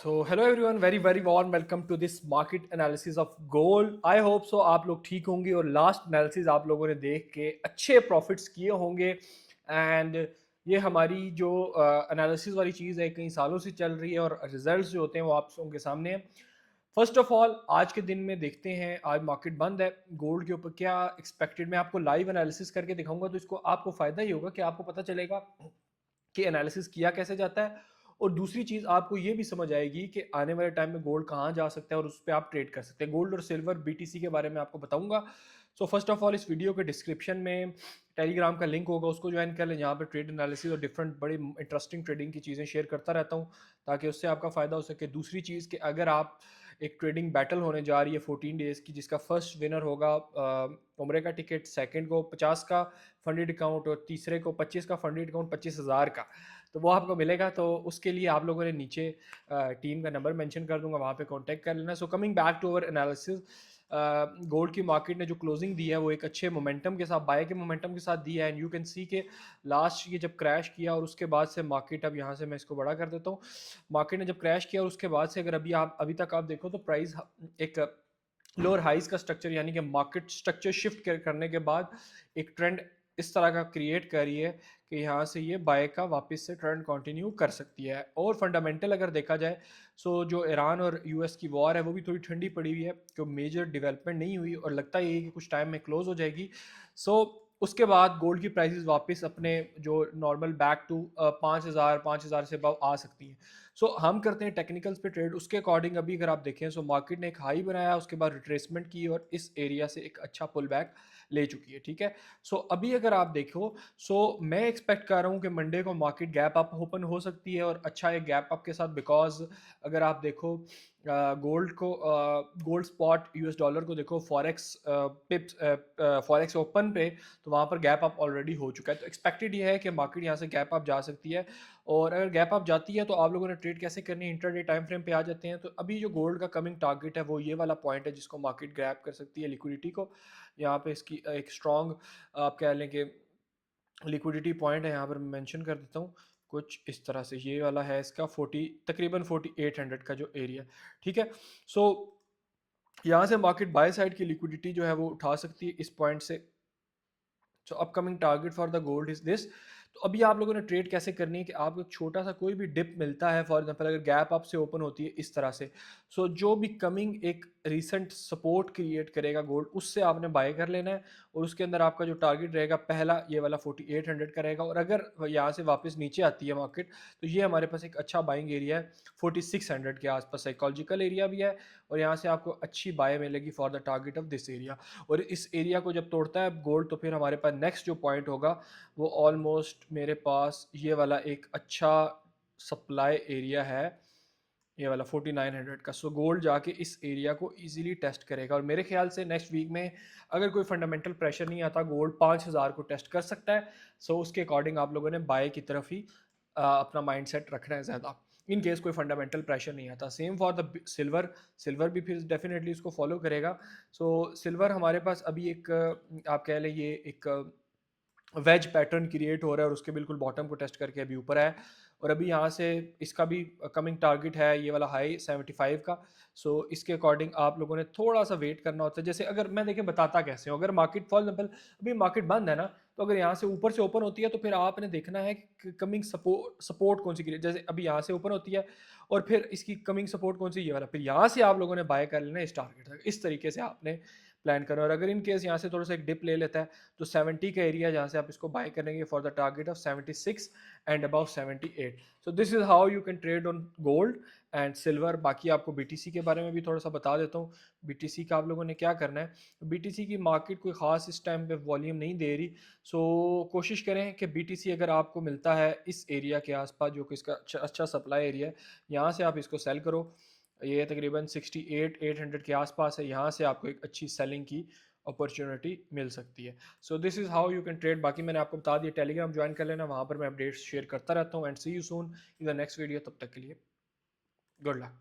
So hello everyone, very very warm welcome to this market analysis of gold. I hope so आप लोग ठीक होंगे और last analysis आप लोगों ने देख के अच्छे प्रॉफिट्स किए होंगे। एंड ये हमारी जो एनालिसिस वाली चीज़ है कई सालों से चल रही है और रिजल्ट्स जो होते हैं वो आप लोगों के सामने हैं। फर्स्ट ऑफ ऑल आज के दिन में देखते हैं, आज मार्केट बंद है, गोल्ड के ऊपर क्या एक्सपेक्टेड, मैं आपको लाइव एनालिसिस करके दिखाऊंगा तो इसको आपको फ़ायदा ही होगा कि आपको पता चलेगा कि एनालिसिस किया कैसे जाता है। और दूसरी चीज़ आपको ये भी समझ आएगी कि आने वाले टाइम में गोल्ड कहाँ जा सकता है और उस पर आप ट्रेड कर सकते हैं। गोल्ड और सिल्वर बीटीसी के बारे में आपको बताऊंगा। सो फर्स्ट ऑफ ऑल इस वीडियो के डिस्क्रिप्शन में टेलीग्राम का लिंक होगा, उसको ज्वाइन कर लें। यहाँ पर ट्रेड एनालिसिस और डिफरेंट बड़ी इंटरेस्टिंग ट्रेडिंग की चीज़ें शेयर करता रहता हूँ ताकि उससे आपका फ़ायदा हो सके। दूसरी चीज़ कि अगर आप एक ट्रेडिंग बैटल होने जा रही है 14 डेज़ की, जिसका फर्स्ट विनर होगा उम्रे का टिकट, सेकंड को 50 का फंडेड अकाउंट और तीसरे को 25 का फंडेड अकाउंट 25,000 का, तो वो आपको मिलेगा। तो उसके लिए आप लोगों ने नीचे टीम का नंबर मेंशन कर दूंगा, वहाँ पे कांटेक्ट कर लेना। So coming back to our analysis, gold की मार्केट ने जो क्लोजिंग दी है वो एक अच्छे मोमेंटम के साथ, बाय के मोमेंटम के साथ दी है। एंड यू कैन सी के लास्ट ये जब क्रैश किया और उसके बाद से मार्केट, अब यहाँ से मैं इसको बड़ा कर देता हूँ, मार्केट ने जब क्रैश किया और उसके बाद से अगर अभी तक आप देखो तो प्राइस एक लोअर हाइज का स्ट्रक्चर, यानी कि मार्केट स्ट्रक्चर शिफ्ट करने के बाद एक ट्रेंड इस तरह का क्रिएट कर रही है कि यहाँ से ये बाय का वापस से ट्रेंड कंटिन्यू कर सकती है। और फंडामेंटल अगर देखा जाए, सो जो ईरान और यूएस की वॉर है वो भी थोड़ी ठंडी पड़ी हुई है, जो मेजर डेवलपमेंट नहीं हुई और लगता ही है कि कुछ टाइम में क्लोज हो जाएगी। सो उसके बाद गोल्ड की प्राइसेस वापस अपने जो नॉर्मल बैक टू 5,000 से अबव आ सकती हैं। सो हम करते हैं टेक्निकल्स पे ट्रेड, उसके अकॉर्डिंग अभी अगर आप देखें सो मार्केट ने एक हाई बनाया, उसके बाद रिट्रेसमेंट की और इस एरिया से एक अच्छा पुल बैक ले चुकी है। ठीक है, सो अभी अगर आप देखो, सो मैं एक्सपेक्ट कर रहा हूँ कि मंडे को मार्केट गैप अप ओपन हो सकती है और अच्छा एक गैप अप के साथ, बिकॉज अगर आप देखो गोल्ड को, गोल्ड स्पॉट यूएस डॉलर को देखो फॉरेक्स पिप्स, फॉरेक्स ओपन पे, तो वहाँ पर गैप अप ऑलरेडी हो चुका है। तो एक्सपेक्टेड ये है कि मार्केट यहाँ से गैप अप जा सकती है। और अगर गैप अप जाती है तो आप लोगों ने ट्रेड कैसे करनी है, इंटरडे टाइम फ्रेम पे आ जाते हैं। तो अभी जो गोल्ड का कमिंग टारगेट है वो ये वाला पॉइंट है जिसको मार्केट ग्रैब कर सकती है, लिक्विडिटी को। यहाँ पे इसकी एक स्ट्रॉन्ग, आप कह लें कि लिक्विडिटी पॉइंट है, यहाँ पर मेंशन कर देता हूँ कुछ इस तरह से। ये वाला है इसका 40, तकरीबन 4800 का जो एरिया। ठीक है, सो यहाँ से मार्केट बाय साइड की लिक्विडिटी जो है वो उठा सकती है इस पॉइंट से। सो upcoming target for the gold is this. तो अभी आप लोगों ने ट्रेड कैसे करनी है कि आपको छोटा सा कोई भी डिप मिलता है, फॉर एग्जांपल अगर गैप अप से ओपन होती है इस तरह से, सो जो भी कमिंग एक रिसेंट सपोर्ट क्रिएट करेगा गोल्ड, उससे आपने बाय कर लेना है। और उसके अंदर आपका जो टारगेट रहेगा पहला ये वाला 4800 का रहेगा। और अगर यहाँ से वापस नीचे आती है मार्केट तो ये हमारे पास एक अच्छा बाइंग एरिया है, 4600 के आसपास साइकोलॉजिकल एरिया भी है। और यहाँ से आपको अच्छी बाय मिलेगी for the target of this area. और इस एरिया को जब तोड़ता है गोल्ड तो फिर हमारे पास नेक्स्ट जो पॉइंट होगा वो ऑलमोस्ट मेरे पास ये वाला एक अच्छा सप्लाई एरिया है, ये वाला 4900 का। सो गोल्ड जाके इस एरिया को इजीली टेस्ट करेगा और मेरे ख्याल से नेक्स्ट वीक में अगर कोई फंडामेंटल प्रेशर नहीं आता, गोल्ड 5000 को टेस्ट कर सकता है। सो उसके अकॉर्डिंग आप लोगों ने बाय की तरफ ही अपना माइंड सेट रखना है ज़्यादा, इन केस कोई फंडामेंटल प्रेशर नहीं आता। Same for the silver, silver भी फिर डेफिनेटली इसको फॉलो करेगा। सो सिल्वर हमारे पास अभी एक आप कह लें ये एक वेज पैटर्न क्रिएट हो रहा है और उसके बिल्कुल बॉटम को टेस्ट करके अभी ऊपर है। और अभी यहाँ से इसका भी कमिंग टारगेट है ये वाला हाई 75 का। सो इसके अकॉर्डिंग आप लोगों ने थोड़ा सा वेट करना होता है। जैसे अगर मैं देखें बताता कैसे हो, अगर मार्केट फॉर एग्जाम्पल अभी मार्केट बंद है ना, तो अगर यहाँ से ऊपर से ओपन होती है तो फिर आपने देखना है कि कमिंग सपोर्ट सपोर्ट कौन सी क्रिएट, जैसे अभी यहाँ से ओपन होती है और फिर इसकी कमिंग सपोर्ट कौन सी, ये वाला, फिर यहाँ से आप लोगों ने बाय कर लेना इस टारगेट तक। इस तरीके से आपने प्लान करना। और अगर इन केस यहाँ से थोड़ा सा एक डिप ले लेता है तो 70 का एरिया जहाँ से आप इसको बाय करेंगे for the target of 76 and about 78। So this is how you can trade on gold and silver. बाकी आपको बीटीसी के बारे में भी थोड़ा सा बता देता हूँ। बीटीसी का आप लोगों ने क्या करना है, बीटीसी की मार्केट कोई ख़ास इस टाइम पे वॉल्यूम नहीं दे रही। सो कोशिश करें कि बीटीसी अगर आपको मिलता है इस एरिया के आसपास जो कि इसका अच्छा सप्लाई एरिया है, यहाँ से आप इसको सेल करो। ये तकरीबन 68 800 के आसपास है, यहाँ से आपको एक अच्छी सेलिंग की अपॉर्चुनिटी मिल सकती है। So this is how you can trade. बाकी मैंने आपको बता दिया, टेलीग्राम ज्वाइन कर लेना, वहाँ पर मैं अपडेट्स शेयर करता रहता हूँ। And see you soon in the next video, तब तक के लिए गुड लक।